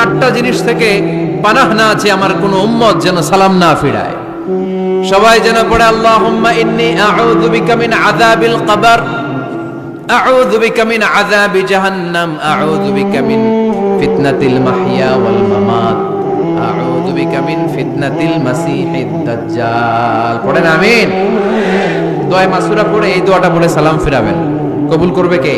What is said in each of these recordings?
আটটা জিনিস থেকে পানাহ না আছে আমার কোন উম্মত যেন সালাম না ফিরায়। সবাই যেন পড়ে আল্লাহুম্মা ইন্নী আউযু বিকা মিন আযাবিল কবর, আউযু বিকা মিন আযাবি জাহান্নাম, আউযু বিকা মিন ফিতনাতিল মাহইয়া ওয়াল মামাত, আউযু বিকা মিন ফিতনাতিল মাসিহিদ দাজ্জাল। পড়েন আমিন। দোয়া মাসুরা পড়ে এই দোয়াটা পড়ে সালাম ফিরাবেন, কবুল করবে কে?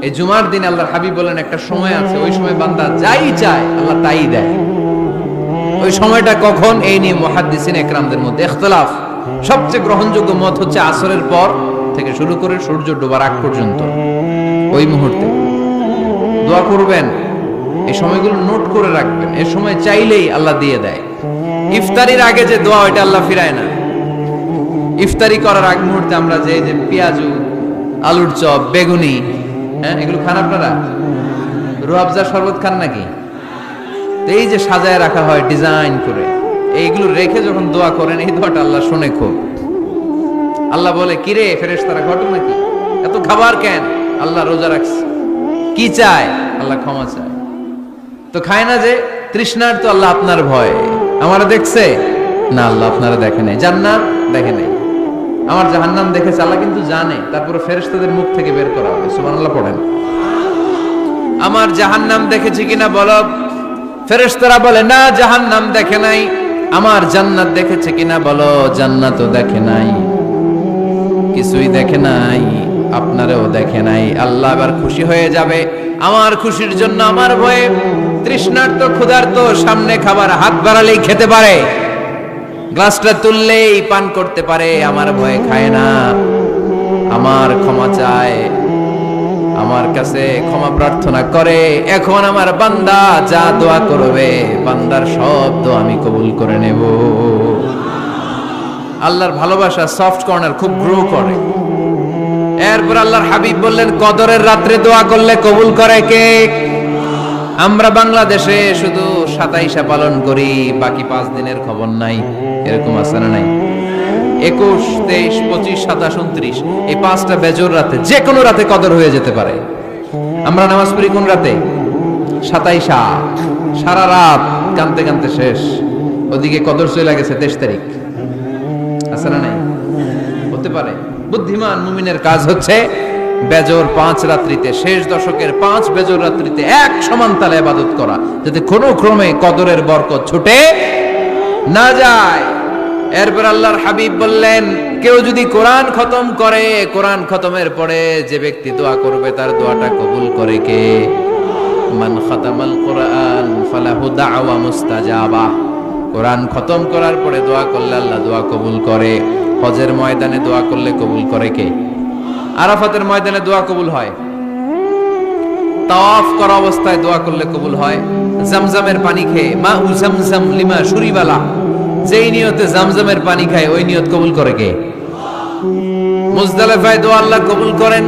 এই জুমার দিন আল্লাহর হাবিব বলেন একটা সময় আছে, ওই সময় বান্দা যাই চায় আল্লাহ তাই দেয়। ওই সময়টা কখন? এই নিয়ে মুহাদ্দিসিন ইকরামদের মধ্যে ইখতিলাফ। সবচেয়ে গ্রহণযোগ্য মত হচ্ছে আসরের পর থেকে শুরু করে সূর্য ডোবার আগ পর্যন্ত, ওই মুহূর্তে দোয়া করবেন। এই সময়গুলো নোট করে রাখবেন, এই সময় চাইলেই আল্লাহ দিয়ে দেয়। ইফতারির আগে যে দোয়া, ওইটা আল্লাহ ফিরায় না। ইফতারি করার আগ মুহূর্তে আমরা যে পেঁয়াজু, আলুর চপ, বেগুনি, হ্যাঁ এগুলো খান আপনারা? রুয়াবজা শরবত খান নাকি? এই যে সাজায় রাখা হয় ডিজাইন করে, এইগুলো রেখে যখন দোয়া করেন, এই দোয়াটা আল্লাহ শুনে খুব। আল্লাহ বলে, কিরে ফেরেশতারা ঘটনা নাকি, এত খাবার কেন? আল্লাহ রোজা রাখছে। কি চায়? আল্লাহ ক্ষমা চায়। তো খায় না যে তৃষ্ণার, তো আল্লাহ আপনার ভয়। আমারা দেখছে না, আল্লাহ আপনারা দেখে নাই। জান্নাত দেখে নাই, আমার জাহান্নাম দেখেছে আল্লাহ কিন্তু জানে। তারপরে ফেরেশতাদের মুখ থেকে বের করা হবে। সুবহানাল্লাহ পড়েন। আমার জাহান্নাম দেখেছি কিনা বলো? ফেরেশতারা বলে না, জাহান্নাম দেখে নাই। আমার জান্নাত দেখেছে কিনা বলো? জান্নাতও দেখে নাই, কিছুই দেখে নাই, আপনারও দেখে নাই। আল্লাহ এবার খুশি হয়ে যাবে। আমার খুশির জন্য আমার ভয়ে তৃষ্ণার্ত ক্ষুধার্ত সামনে খাবার হাত বাড়ালেই খেতে পারে, গ্লাসটা তুললেই পান করতে পারে, আমার ভয়ে খায় না। আমার ক্ষমা চায়, আমার কাছে ক্ষমা প্রার্থনা করে। এখন আমার বান্দা যা দোয়া করবে, বান্দার সব দোয়া আমি কবুল করে নেব। আল্লাহর ভালোবাসা সফট কর্নার খুব গ্রো করে। এরপর আল্লাহর হাবিব বললেন, কদরের রাত্রে দোয়া করলে কবুল করে কে? আমরা বাংলাদেশে শুধু 27 পালন করি, বাকি 5 দিনের খবর নাই। এরকম আছে না নাই? 21, 23, 25, 27, 29 এই 5টা বেজোর রাতে, যে কোনো রাতে কদর হয়ে যেতে পারে। আমরা নামাজ পড়ি কোন রাতে? 27। সারা রাত কানতে কানতে শেষ, ওদিকে কদর চলে গেছে 23 তারিখ। আছে না নাই? হতে পারে। বুদ্ধিমান মুমিনের কাজ হচ্ছে বেজোর 5 রাত্রিতে, শেষ দশকের 5 বেজোর রাত্রিতে এক সমান তালে ইবাদত করা, যাতে কোনো ক্রমে কদরের বরকত ছুটে না যায়। এরপর আল্লাহর হাবিব বললেন, কেউ যদি কোরআন খতম করে, কোরআন খতমের পরে যে ব্যক্তি দোয়া করবে, তার দোয়াটা কবুল করে কে? মান খাতামাল কোরআন ফালাহু দাওয়া মুস্তাজাবা। কোরআন খতম করার পরে দোয়া করলে আল্লাহ দোয়া কবুল করে। হজের ময়দানে দোয়া করলে কবুল করে কে? আরাফাতের ময়দানে দোয়া কবুল হয়। তাওয়াফ করা অবস্থায় দোয়া করলে কবুল হয়। জামজামের পানি খেয়ে, মা উ জামজাম লিমা শুরিবালা, যেই নিয়তে জামজামের পানি খায়, ওই নিয়ত কবুল করে কে? মুজদালিফায় দোয়া আল্লাহ কবুল করেন,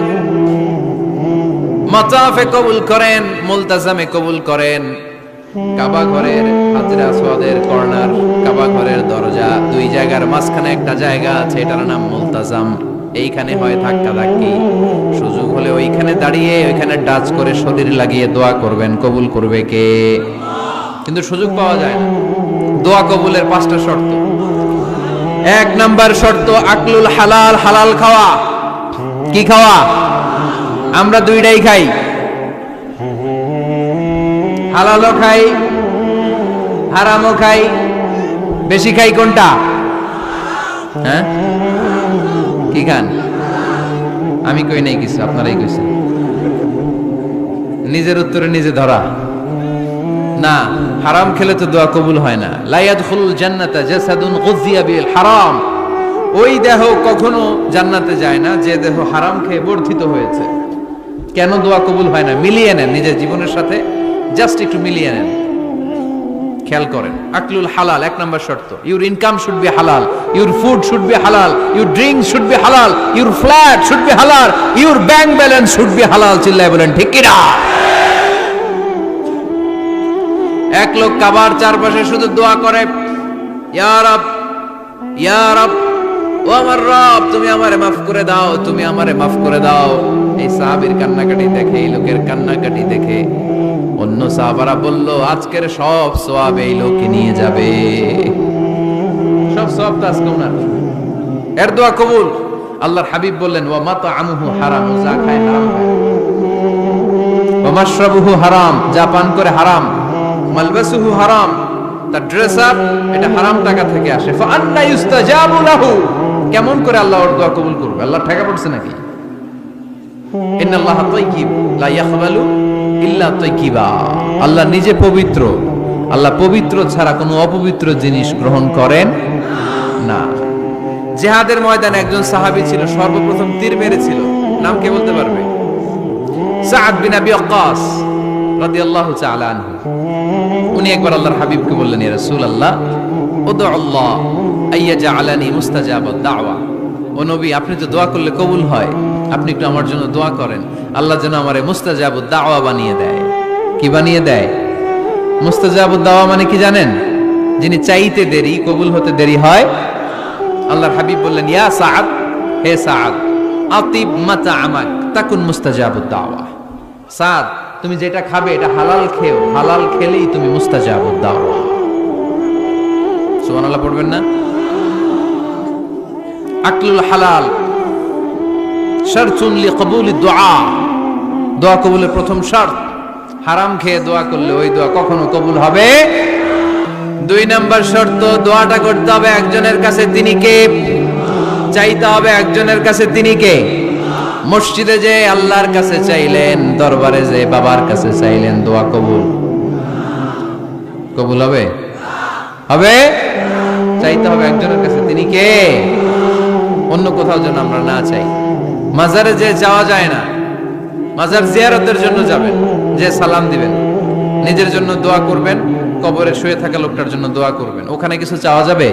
মাতাফে কবুল করেন, মুলতাজামে কবুল করেন। কাবা ঘরের হাজরে আসওয়াদের কর্নার, কাবা ঘরের দরজা, 2 জায়গার মাঝখানে একটা জায়গা আছে, এটার নাম মুলতাজাম। এইখানে হয় ধাক্কা ধাক্কি, সুযোগ হলে ওইখানে দাঁড়িয়ে ওইখানে টাচ করে শরীর লাগিয়ে দোয়া করবেন, কবুল করবে কে? কিন্তু সুযোগ পাওয়া যায় না। দোয়া কবুলের 5টা শর্ত। 1 নাম্বার শর্ত আকলুল হালাল, হালাল খাওয়া। কি খাওয়া? আমরা 2টাই খাই, হালালও খাই, হারামও খাই। বেশি খাই কোনটা? হ্যাঁ, কি খান? আমি কই নাই কিছু, আপনারাই কইছেন। নিজের উত্তরে নিজে ধরা না। হারাম খেলে তো দোয়া কবুল হয় না। লা ইয়াদখুলুল জান্নাতা জাসাদুন গুযিয়া বিল হারাম। ওই দেহ কখনো জান্নাতে যায় না যে দেহ হারাম খেয়ে বর্ধিত হয়েছে। কেন দোয়া কবুল হয় না? মিলিয়ে নেন নিজের জীবনের সাথে, জাস্ট একটু মিলিয়ে নেন, খেয়াল করেন। আকলুল হালাল 1 নাম্বার শর্ত। ইউর ইনকাম শুড বি হালাল, ইউর ফুড শুড বি হালাল, ইউর ড্রিঙ্ক শুড বি হালাল, ইউর ফ্ল্যাট শুড বি হালাল, your bank balance should be হালাল। চিল্লায় বলেন ঠিক কি না? এক লোক কাবার চারপাশে শুধু দোয়া করে, ইয়া রব, ইয়া রব, ও আমার রব, তুমি আমারে মাফ করে দাও, তুমি আমারে মাফ করে দাও। এই সাহাবীর কান্নাকাটি দেখে, এই লোকের কান্নাকাটি দেখে অন্য সাহাবারা বলল আজকের সব সওয়াব এই লোকে নিয়ে যাবে, সব সওয়াব তো আজকে ওনার। এর দোয়া কবুল। আল্লাহর হাবিব বললেন ওয়া মাতআমুহু হারাম, যা খায় হারাম খায়, ওয়া মাশরাবুহু হারাম, যা পান করে হারাম, মালবাসুহু হারাম, তার ড্রেস আপ এটা হারাম টাকা থেকে আসে। ফাআন্না ইউস্তাজাবু লাহু, কেমন করে আল্লাহ ওর দোয়া কবুল করবে? আল্লাহ ঠেকা পড়ছে নাকি? ইন্নাল্লাহা তাইয়্যিব লা ইয়াকবালু ইল্লা তাইয়্যিবা, আল্লাহ নিজে পবিত্র, আল্লাহ পবিত্র ছাড়া কোনো অপবিত্র জিনিস গ্রহণ করেন না। জিহাদের ময়দানে একজন সাহাবী ছিল, সর্বপ্রথম তীর মেরেছিল, নাম কে বলতে পারবে? সাআদ বিন আবি ওয়াক্কাস রাদিয়াল্লাহু তাআলা আনহু। উনি একবার আল্লাহর হাবিবকে বললেন, ইয়া রাসূলুল্লাহ উদউ আল্লাহ আইয়াজআলানি মুস্তাজাবাদ দাওয়া, ও নবী আপনি তো দোয়া করলে কবুল হয়, আপনি একটু আমার জন্য দোয়া করেন, আল্লাহ যেন আমারে মুস্তাজাবুদ দাওয়া বানিয়ে দেয়। কি বানিয়ে দেয়? মুস্তাজাবুদ দাওয়া মানে কি জানেন? যিনি চাইতে দেরি কবুল হতে দেরি হয়। আল্লাহর হাবিব বললেন, ইয়া সাআদ, হে সাআদ, আতিব মাতআমাক তাকুন মুস্তাজাবুদ দাওয়া। সাআদ, তুমি যেটা খাবে এটা হালাল খেও, হালাল খেলেই তুমি মুস্তাজাবুদ দাওয়া। সুবহানাল্লাহ পড়বেন না? আকলুল হালাল শারতুন লিকবুলিদ দুআ, দোয়া কবুলের প্রথম শর্ত। হারাম খেয়ে দোয়া করলে ওই দোয়া কখনো কবুল হবে। 2 নাম্বার শর্ত, দোয়াটা করতে হবে একজনের কাছে, তিনি কে? চাইতে হবে একজনের কাছে, তিনি কে? মসজিদে যে আল্লাহর কাছে চাইলেন, দরবারে যে বাবার কাছে চাইলেন, দোয়া কবুল কবুল হবে? হবে? চাইতে হবে একজনের কাছে, তিনি কে? অন্য কোথাও যেন আমরা না চাই। মাজারে যে যাওয়া যায় না, মাজার জিয়ারতের জন্য যাবেন, যে সালাম দিবেন, নিজের জন্য দোয়া করবেন, কবরে শুয়ে থাকা লোকটার জন্য দোয়া করবেন, ওখানে কিছু চাওয়া যাবে?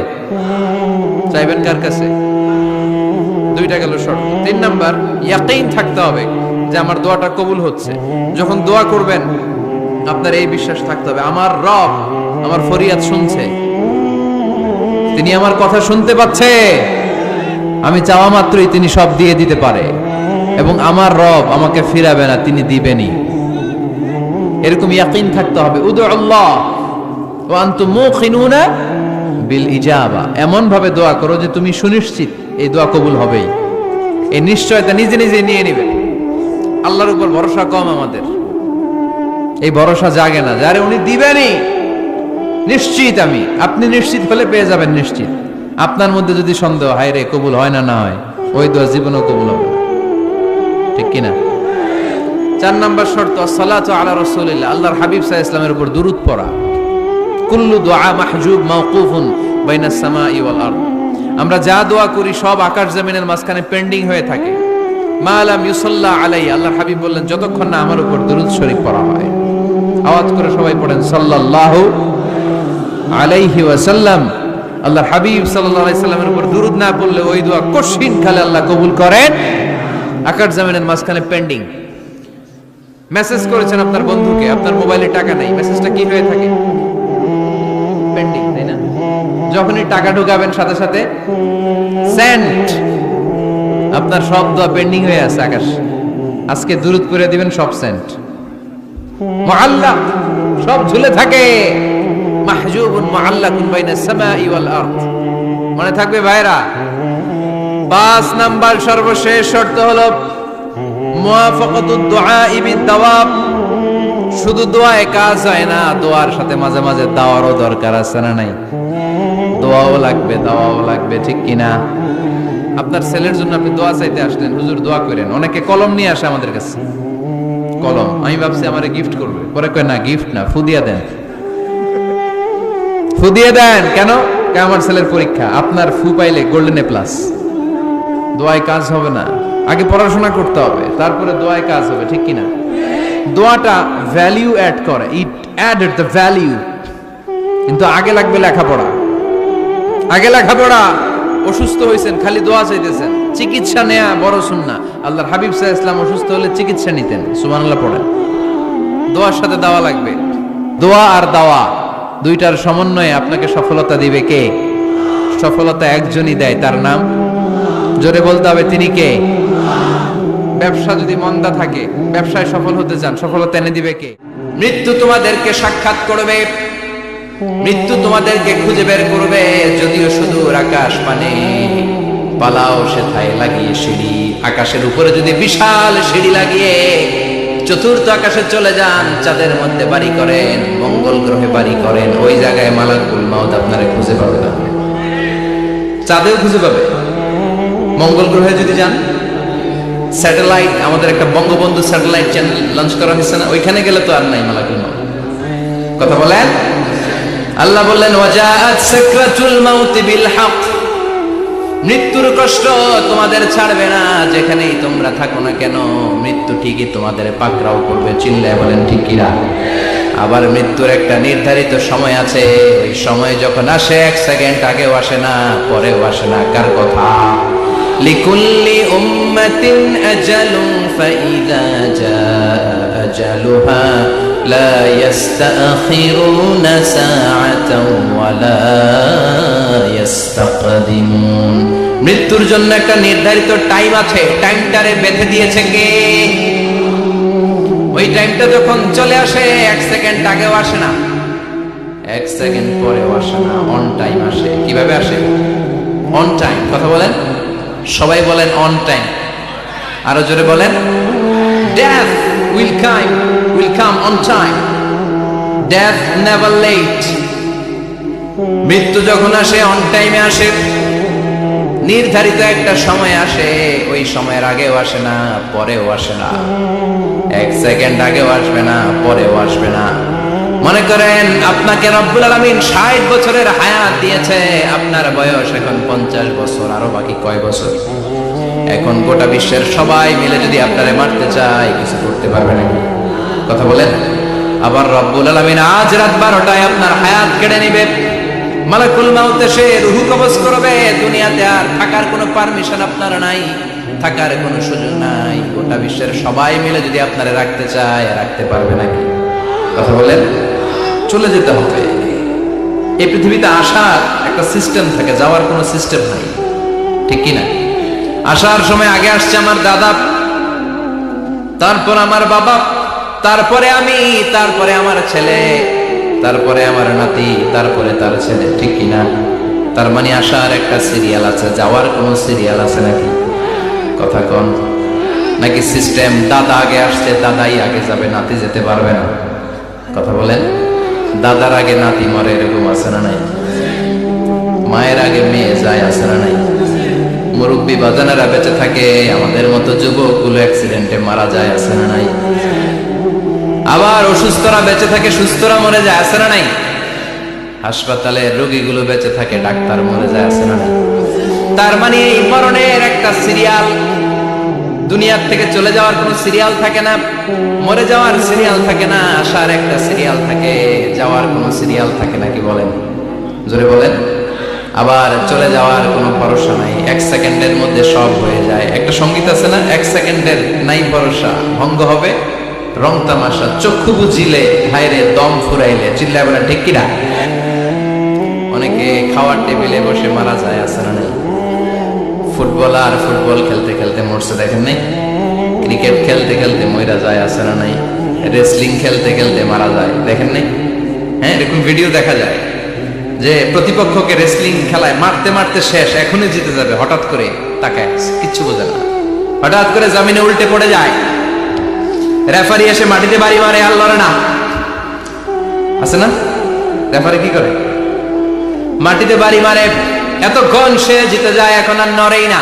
চাইবেন কার কাছে? 2টা গেল শর্ত। 3 নাম্বার, ইয়াকিন থাকতে হবে যে আমার দোয়াটা কবুল হচ্ছে। যখন দোয়া করবেন আপনার এই বিশ্বাস থাকতে হবে, আমার রব আমার ফরিয়াদ শুনছে, তিনি আমার কথা শুনতে পাচ্ছে, আমি চাওয়া মাত্রই তিনি সব দিয়ে দিতে পারে, এবং আমার রব আমাকে ফিরাবে না, তিনি দিবেনই। এরকম ইয়াকিন থাকতে হবে। উদু আল্লাহ ওয়া আনতুম মুকিনুনা বিল ইজাবা, এমন ভাবে দোয়া করো যে তুমি সুনিশ্চিত এই দোয়া কবুল হবেই। এই নিশ্চয়তা নিজে নিজে নিয়ে নেবেন। আল্লাহর উপর ভরসা কম আমাদের, এই ভরসা জাগে না, যারে উনি দিবেনই নিশ্চিত আমি। আপনি নিশ্চিত হলে পেয়ে যাবেন নিশ্চিত। আপনার মধ্যে যদি সন্দেহ, হায় রে কবুল হয় না, না হয়, ওই দোয়া জীবনেও কবুল হবে না। ঠিক কিনা? 4 নাম্বার শর্ত, আসসালাতু আলা রাসূলিল্লাহ, আল্লাহর হাবিব সাল্লাল্লাহু আলাইহি ওয়াসাল্লামের উপর দুরূদ পড়া। কুল্লু দুআ মাহজুব মাওকুফুন বাইনাস সামাই ওয়াল আরদ, আমরা যা দোয়া করি সব আকাশ জমিনের মাঝখানে পেন্ডিং হয়ে থাকে। মা লাম ইউসাল্লা আলাই, আল্লাহর হাবিব বললেন যতক্ষণ না আমার উপর দুরূদ শরীফ পড়া হয়। আওয়াজ করে সবাই পড়েন সাল্লাল্লাহু আলাইহি ওয়াসাল্লাম। আল্লাহর হাবিব সাল্লাল্লাহু আলাইহি সাল্লামের উপর দুরূদ না পড়লে ওই দোয়া কঠিন কালে আল্লাহ কবুল করেন। আকাশ জমিনের মাঝখানে পেন্ডিং। মেসেজ করেছেন আপনার বন্ধুকে, আপনার মোবাইলে টাকা নাই, মেসেজটা কি হয়ে থাকে? পেন্ডিং, তাই না? যখনই টাকা ঢুকাবেন সাথে সাথে সেন্ট, আপনার সব দোয়া পেন্ডিং হয়ে আছে আকাশ। আজকে দুরূদ করে দিবেন, সব সেন্ট মুআল্লাক, সব ঝুলে থাকে। মাহজুবুন মুআল্লাকুন বাইনাস সামাই ওয়াল আরদ, মনে থাকবে ভাইরা। 5 নাম্বার সর্বশেষ শর্ত হলো মুওয়াফাকাতুদ দুআ বিদ দাওয়াব। শুধু দোয়ায় কাজ হয় না, দোয়ার সাথে মাঝে মাঝে দাওয়ারও দরকার আছে না নাই? দোয়াও লাগবে, দাওয়াও লাগবে, ঠিক কিনা? আপনার ছেলের জন্য আপনি দোয়া চাইতে আসলেন, হুজুর দোয়া করেন। অনেকে কলম নিয়ে আসে আমাদের কাছে, কলম। আমি ভাবছি আমারে গিফট করবে, পরে কয় না, গিফট না, ফুদিয়া দেন। ফুদিয়ে দেন কেন? আমার ছেলের পরীক্ষা, আপনার ফু পাইলে গোল্ডেন এ প্লাস। দোয়ায় কাজ হবে না, আগে পড়াশোনা করতে হবে, তারপরে দোয়ায় কাজ হবে, ঠিক কিনা? দোয়াটা ভ্যালিউ অ্যাড করে, ইট অ্যাডেড দ্য ভ্যালিউ। কিন্তু আগে লাগবে লেখাপড়া, আগে লেখাপড়া। অসুস্থ হয়েছেন, খালি দোয়া চাইতেছেন, চিকিৎসা নেয়া বড় সুন্নাহ। আল্লাহর হাবিব সাল্লাল্লাহু আলাইহি ওয়াসাল্লাম অসুস্থ হলে চিকিৎসা নিতেন। সুবহানাল্লাহ পড়েন। দোয়ার সাথে দাওয়া লাগবে। দোয়া আর দাওয়া দুইটার সমন্বয়ে আপনাকে সফলতা দিবে কে? সফলতা একজনই দেয়, তার নাম জোরে বলতে হবে, তিনি কে? ব্যবসা যদি মন্দা থাকে, ব্যবসায় সফল হতে চান, সফলতা এনে দিবে কে? মৃত্যু তোমাদেরকে সাক্ষাৎ করবে, মৃত্যু তোমাদেরকে খুঁজে বের করবে। যদিও সুদূর আকাশ পানে পালাও সেথায় লাগিয়ে সিঁড়ি, আকাশের উপরে যদি বিশাল সিঁড়ি লাগিয়ে চতুর্থ আকাশে চলে যান, চাঁদের মধ্যে বাড়ি করেন, মঙ্গল গ্রহে বাড়ি করেন, ওই জায়গায় মালাকুল মাউত আপনারা খুঁজে পাবে না। চাঁদেও খুঁজে পাবে, মঙ্গল গ্রহে যদি যান, স্যাটেলাইট, আমাদের একটা বঙ্গবন্ধু স্যাটেলাইট চ্যানেল লঞ্চ করা হয়েছে না, ওইখানে গেলে তো আর নাই মালাকুল মাউত। কথা বলেন। আল্লাহ বললেন ওয়াজাআত সাকরাতুল মাউত বিল হক, মৃত্যুর কষ্ট তোমাদের ছাড়বে না, যেখানেই তোমরা থাকো না কেন মৃত্যু ঠিকই তোমাদের পাকড়াও করবে। চিল্লায় বলেন ঠিক কিনা? আবার মৃত্যুর একটা নির্ধারিত সময় আছে, ওই সময় যখন আসে 1 সেকেন্ড আগেও আসে না, পরেও আসে না। কার কথা? লিকুল্লি উম্মাতিন আজালুন ফাইযা জাআ আজালুহা লা ইস্তাখিরুনা সাআতাও ওয়ালা ইস্তাকদিমুন। মৃত্যুর জন্য একটা নির্ধারিত টাইম আছে, টাইমটারে বেঁধে দিয়েছে কে? ওই টাইমটা যখন চলে আসে 1 সেকেন্ড আগেও আসে না, 1 সেকেন্ড পরেও আসে না, অন টাইম আসে। কিভাবে আসে? On time. কথা বলেন, সবাই বলেন অন টাইম। আরো জোরে বলেন, death will come on time, death never late। মৃত্যু যখন আসে অন টাইমে আসে, নির্ধারিত একটা সময় আসে, ওই সময়ের আগেও আসে না, পরেও আসে না। 1 সেকেন্ড আগেও আসবে না, পরেও আসবে না। মনে করেন আপনাকে রব্বুল আলামিন 60 বছরের হায়াত দিয়েছে, আপনার বয়স এখন 50 বছর, আরো বাকি কয় বছর? এখন গোটা বিশ্বের সবাই মিলে যদি আপনারে মারতে চায়, কিছু করতে পারবে নাকি? কথা বলেন। আবার রব্বুল আলামিন আজ রাত 12টায় আপনার হায়াত কেড়ে নেবে, মালাকুল মাউত এসে রূহ কবজ করবে। দুনিয়াতে আর থাকার কোনো পারমিশন আপনার নাই, থাকার কোনো সুযোগ নাই। গোটা বিশ্বের সবাই মিলে যদি আপনারে রাখতে চায়, রাখতে পারবে নাকি? কথা বলেন। চলে যেতে হবে। এই পৃথিবীতে আসার একটা সিস্টেম থাকে, যাওয়ার কোনো সিস্টেম নাই, ঠিক কি না? আসার সময় আগে আসছে আমার দাদা, তারপর আমার বাবা, তারপরে আমি, তারপরে আমার ছেলে, তারপরে আমার নাতি, তারপরে তার ছেলে, ঠিক কি না? তার মানে আসার একটা সিরিয়াল আছে, যাওয়ার কোনো সিরিয়াল আছে নাকি? কথা কন। নাকি সিস্টেম দাদা আগে আসছে, দাদাই আগে যাবে, নাতি যেতে পারবে না? কথা বলেন। দাদার আগে নাতি মরে, এরকম আছে না নাই? মায়ের আগে মেয়ে যায়, আছে না নাই? মুরব্বী বাজানেরা বেঁচে থাকে, আমাদের মতো যুবক গুলো অ্যাক্সিডেন্টে মারা যায়, আছে না নাই? আবার অসুস্থরা বেঁচে থাকে, সুস্থরা মরে যায়, আছে না নাই? হাসপাতালে রোগীগুলো বেঁচে থাকে, ডাক্তার মরে যায়, আছে না নাই? তার মানে এই মরণের একটা সিরিয়াল, দুনিয়ার থেকে চলে যাওয়ার কোনো সিরিয়াল থাকে না, মরে যাওয়ার সিরিয়াল থাকে না, আসার একটা সিরিয়াল থাকে, যাওয়ার কোনো সিরিয়াল থাকে নাকি? বলেন, জোরে বলেন। আবার চলে যাওয়ার কোনো ভরসা নাই, 1 সেকেন্ডের মধ্যে সব হয়ে যায়। একটা সঙ্গীত আছে না, 1 সেকেন্ডের নাই ভরসা, ভঙ্গ হবে রং তামাশা, চক্ষু বুঝিলে হায়রে দম ফুরাইলে। চিল্লায় বলেন ঠিক কিনা? অনেকে খাওয়ার টেবিলে বসে মারা যায়, আছে না নাই? ফুটবলার ফুটবল খেলতে খেলতে মরছে, দেখেন নাই? ক্রিকেট খেলতে খেলতে মইরা যায়, আছে না নাই? রেসলিং খেলতে খেলতে মারা যায়, দেখেন নাই? হ্যাঁ, এরকম ভিডিও দেখা যায় যে প্রতিপক্ষকে রেসলিং খেলায় মারতে মারতে শেষ, এখনই জিতে যাবে, হঠাৎ করে তাকায়, কিচ্ছু বোঝে না, হঠাৎ করে জমিনে উল্টে পড়ে যায়, রেফারি এসে মাটিতে বাড়ি মারে, আর লড়ে না, আছে না? রেফারি কি করে? মাটিতে বাড়ি মারে, এতক্ষণ সে জিতে যায়, এখন আর নড়েই না।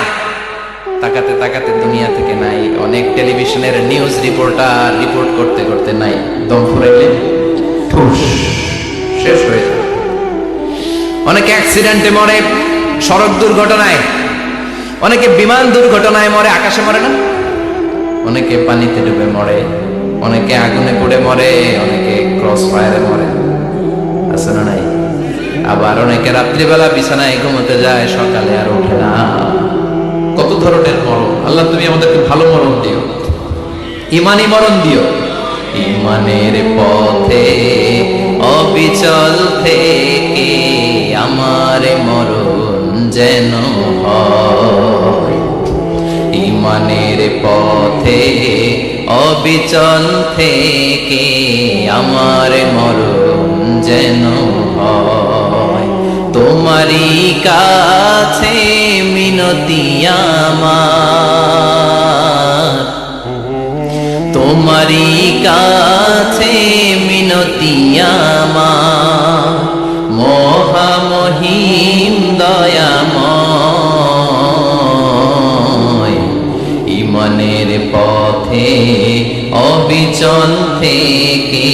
তাকাতে তাকাতে দুনিয়া থেকে নাই। অনেক টেলিভিশনের নিউজ রিপোর্টার রিপোর্ট করতে করতে নাই, দম ফুরাইলে ঠুস শেষ হয়ে যায়। অনেকে অ্যাক্সিডেন্টে মরে, সড়ক দুর্ঘটনায়, অনেকে বিমান দুর্ঘটনায় মরে, আকাশে মরে না? অনেকে পানিতে ডুবে মরে, অনেকে আগুনে পড়ে মরে, অনেকে ক্রস ফায়ারে মরে, আছে না নাই? আবার অনেকে রাত্রিবেলা বিছানায় ঘুমোতে যায়, সকালে আর ওঠে না। কত ধরনের মরণ। আল্লাহ তুমি আমাদেরকে ভালো মরণ দিও, ইমানি মরণ দিও। ইমানের পথে অবিচল থেকে আমার মরণ যেন হয়, ইমানের পথে অবিচল থেকে আমার মরণ যেন হয়। তোমারই কাছে মিনতি আমার, তোমারই কাছে মিনতি আমার, মহামহিম দয়াময়। ইমানের পথে অবিচল থেকে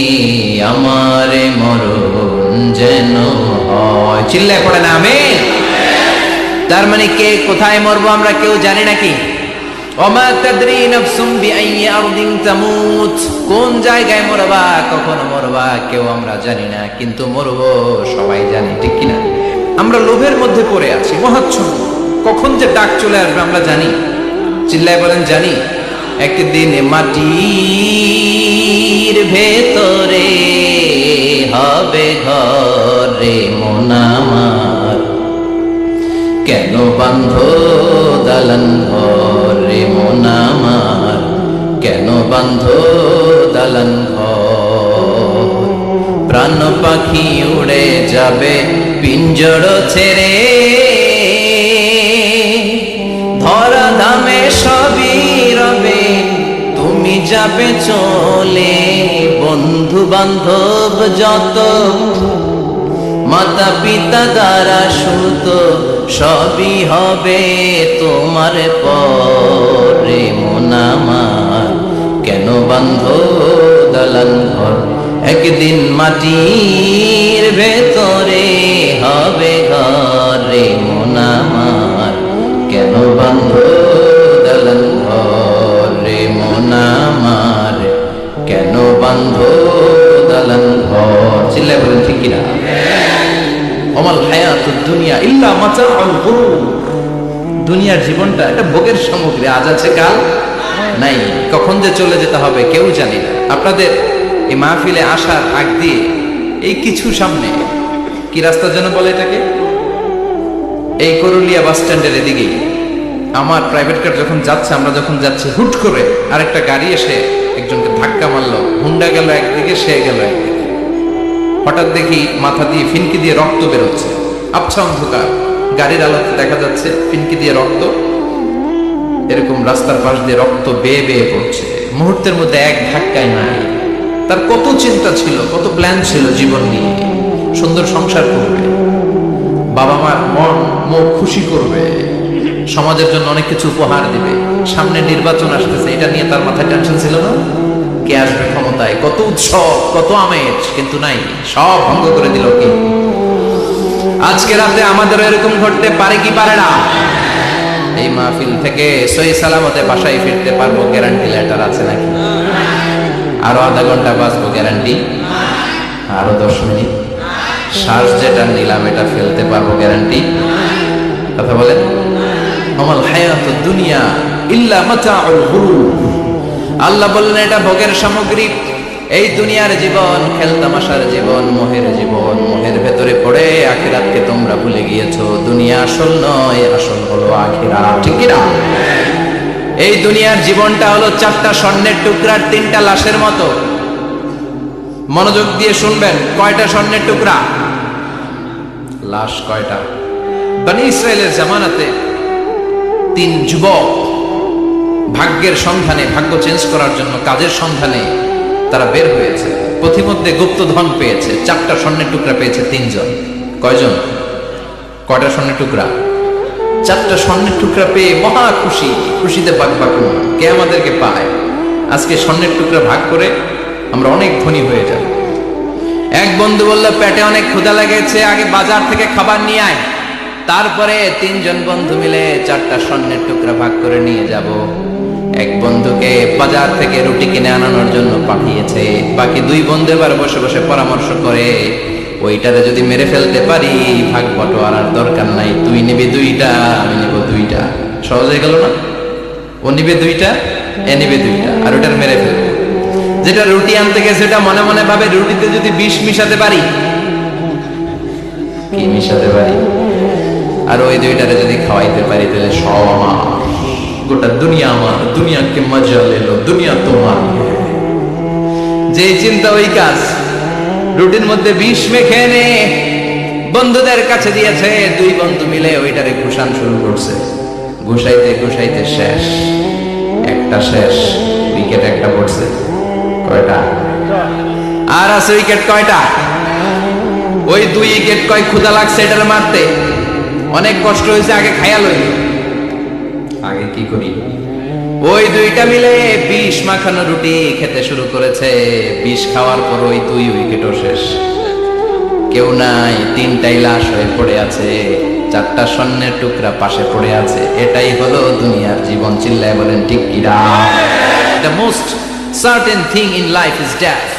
আমার মরণ যেন হয়। চিল্লায় পড়ে না আমিন। তার মানে কে কোথায় মরবো আমরা কেউ জানি নাকি? ওমা তাদরি নাফসুম বিআইয়ি আরদিন তামুত, কোন জায়গায় মরবা কখন মরবা কেউ আমরা জানি না, কিন্তু মরবো সবাই জানি, ঠিক কিনা? আমরা লোভের মধ্যে পড়ে আছি মহাচ্ছন্ন, কখন যে ডাক চলে আসবে আমরা জানি। চিল্লায় বলেন জানি। একদিন মাটির ভেতরে হবে ঘরে মন আমার, কেন বান্ধ দালান ঘরে মন আমার, কেন বান্ধ দালান ঘর। প্রাণ পাখি উড়ে যাবে পিঞ্জর ছেড়ে, ধরা ধামে সবই রবে তুমি যাবে চলে। বন্ধু বান্ধব যত মাতা পিতা দ্বারা সুত সবই হবে তোমার পরে মন আমার, কেন বান্ধ দালান ঘর। একদিন মাটির ভেতরে হবে ঘরে মন আমার, কেন বান্ধ দালান ঘরে মন আমার, কেন বান্ধ দালান ঘর। চিল্লায় বলেন ঠিক কিনা? ওমাল হায়াতুদ দুনিয়া ইল্লা মাতাউল গুরুর, দুনিয়ার জীবনটা এটা ভোগের সামগ্রী, আজ আছে কাল নাই, কখন যে চলে যেতে হবে কেউ জানি না। আপনাদের এই মাহফিলে আসার আগ দিয়ে এই কিছু সামনে কি রাস্তা যেন বলে এটাকে, এই করুলিয়া বাস স্ট্যান্ডের এদিকে আমার প্রাইভেট কার যখন যাচ্ছে, আমরা যখন যাচ্ছি, হুট করে আরেকটা গাড়ি এসে একজনকে ধাক্কা মারলো, হুন্ডা গেল একদিকে, সে গেল একদিকে। হঠাৎ দেখি মাথা দিয়ে ফিনকি দিয়ে রক্ত বেরোচ্ছে, আবছা অন্ধকার, গাড়ির আলোতে দেখা যাচ্ছে ফিনকি দিয়ে রক্ত, এরকম রাস্তার পাশ দিয়ে রক্ত বেয়ে বেয়ে পড়ছে। মুহূর্তের মধ্যে এক ধাক্কায় নাই। তার কত চিন্তা ছিল, কত প্ল্যান ছিল জীবন নিয়ে, সুন্দর সংসার করবে, বাবা মার মন মুখ খুশি করবে, সমাজের জন্য অনেক কিছু উপহার দিবে, সামনে নির্বাচন আসতেছে, এটা নিয়ে তার মাথায় টেনশন ছিল না? কে আসবে ক্ষমতায়, কত উৎসব, কত আমেজ, কিন্তু নাই, সব ভঙ্গ করে দিল কি? আজকে রাতে আমাদের এরকম ঘটতে পারে কি পারে না? এই মাহফিল থেকে সহি সালামতে বাসায় ফিরতে পারবো গ্যারান্টি লেটার আছে নাকি? আরো আধা ঘন্টা বাঁচবো গ্যারান্টি? আরো 10 মিনিট শ্বাস যেটা নিলাম এটা ফেলতে পারবো গ্যারান্টি? কথা বলেন। আমাল হায়াতুদ দুনিয়া ইল্লা মাতাউল গুরুর, আল্লাহ বললেন এটা ভোগের সামগ্রী। এই দুনিয়ার জীবন খেলতামাশার জীবন, মোহের জীবন, মোহের ভেতরে পড়ে আখিরাতকে তোমরা ভুলে গিয়েছো। দুনিয়া আসল নয়, আসল হলো আখিরাত, ঠিক কি না? এই দুনিয়ার জীবনটা হলো 4টা স্বর্ণের টুকরার 3টা লাশের মতো। মনোযোগ দিয়ে শুনবেন, কয়টা স্বর্ণের টুকরা? লাশ কয়টা? বনি ইসরায়েলের জামানাতে 3 যুবক ভাগ্যের সন্ধানে, ভাগ্য চেঞ্জ করার জন্য কাজের সন্ধানে তারা বের হয়েছে। পথিমধ্যে গুপ্তধন পেয়েছে, 4টা স্বর্ণের টুকরা পেয়েছে 3 জন। কয়জন? কয়টা স্বর্ণের টুকরা? 4টা স্বর্ণের টুকরা পেয়ে মহা খুশি, খুশিতে বাকবাকুম। কে আমাদেরকে পায়? আজকে স্বর্ণের টুকরা ভাগ করে আমরা অনেক ধনী হয়ে যাব। এক বন্ধু বলল, পেটে অনেক ক্ষুধা লেগেছে, আগে বাজার থেকে খাবার নিয়ে আয়, তারপরে 3 জন বন্ধু মিলে 4টা স্বর্ণের টুকরা ভাগ করে নিয়ে যাব। এক বন্ধুকে বাজার থেকে রুটি কিনে আনানোর জন্য পাঠিয়েছে, বাকি 2 বন্ধু এবার বসে বসে পরামর্শ করে, ওইটারে যদি মেরে ফেলতে পারি ভাগ বটোয়ারার দরকার নাই, তুই নিবি 2টা, আমি নেব 2টা। সহজ হয়ে গেল না? ও নিবে 2টা, এ নিবে 2টা, আর ওটার মেরে ফেলবে। যেটা রুটি আনতে গেছে সেটা মনে মনে ভাবে, রুটিতে যদি বিষ মিশাতে পারি, কি মিশাতে পারি, আর ওই 2টারে যদি খাওয়াইতে পারি তাহলে সব আমার। গোটা দুনিয়া আমার, দুনিয়াকে মজা লেলো, দুনিয়া তোমার। যে চিন্তা ওই কাজ। রুটির মধ্যে বিষ মেখে এনে বন্ধুদের কাছে দিয়েছে, দুই বন্ধু মিলে ওইটারে ঘুষান শুরু করছে। ঘুষাইতে ঘুষাইতে শেষ, একটা শেষ, উইকেট একটা পড়ছে। কয়টা? আর আছে উইকেট কয়টা? ওই 2 উইকেট। কয় ক্ষুধা লাগছে এটারে মারতে, অনেক কষ্ট হয়েছে, আগে খাইয়া লই, আগে কি করি। ওই দুইটা মিলে বিষ মাখানো রুটি খেতে শুরু করেছে। বিষ খাওয়ার পর ওই 2 উইকেটও শেষ। কেউ নাই, 3টাই লাশ হয়ে পড়ে আছে, 4টা স্বর্ণের টুকরা পাশে পড়ে আছে। এটাই হলো দুনিয়ার জীবন। চিল্লায় বলেন ঠিক কিনা? The most certain thing in life is death,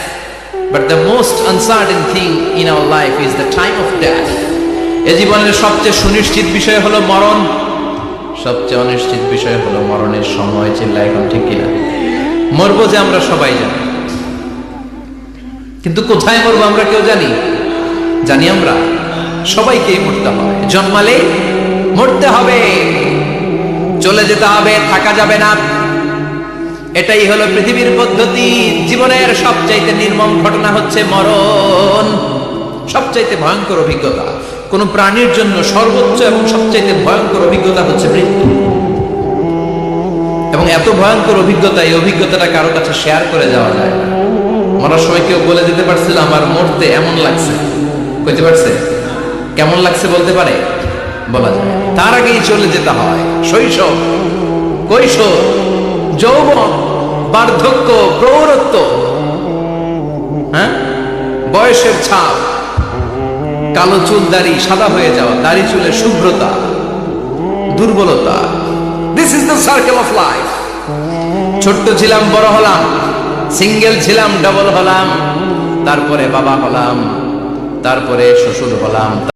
but the most uncertain thing in our life is the time of death. এই জীবনের সবচেয়ে সুনিশ্চিত বিষয় হলো মরণ, সবচেয়ে অনিশ্চিত বিষয় হলো মরণের সময়। চিল্লায় এখন ঠিক কিনা? মরবো যে আমরা সবাই জানি, কিন্তু কোথায় মরবো আমরা কেউ জানি? জানি আমরা সবাইকেই মরতে হবে। জন্মালে মরতে হবে, চলে যেতে হবে, থাকা যাবে না। এটাই হলো পৃথিবীর পদ্ধতি। জীবনের সবচাইতে নির্মম ঘটনা হচ্ছে মরণ, সবচাইতে ভয়ঙ্কর অভিজ্ঞতা। কোন প্রাণীর জন্য সর্বোচ্চ এবং সবচাইতে ভয়ঙ্কর অভিজ্ঞতা হচ্ছে মৃত্যু। এবং এত ভয়ঙ্কর অভিজ্ঞতা, এই অভিজ্ঞতাটা কারো কাছে শেয়ার করে যাওয়া যায় না। মরার সময় কেউ বলে দিতে পারছিল আমার মরতে এমন লাগছে, কইতে পারছে? কেমন লাগছে বলতে পারে? বলা যায়। তার আগেই চলে যেতে হয় শৈশব, কৈশোর, যৌবন, বার্ধক্য, প্রৌঢ়ত্ব, হ্যাঁ, বয়সের ছাপ, কালো চুল দাড়ি সাদা হয়ে যাওয়া, দাড়ি চুলের শুভ্রতা, দুর্বলতা। This is the circle of life. ছোট্ট ছিলাম, বড় হলাম, সিঙ্গেল ছিলাম, ডাবল হলাম, তারপরে বাবা হলাম, তারপরে শ্বশুর হলাম।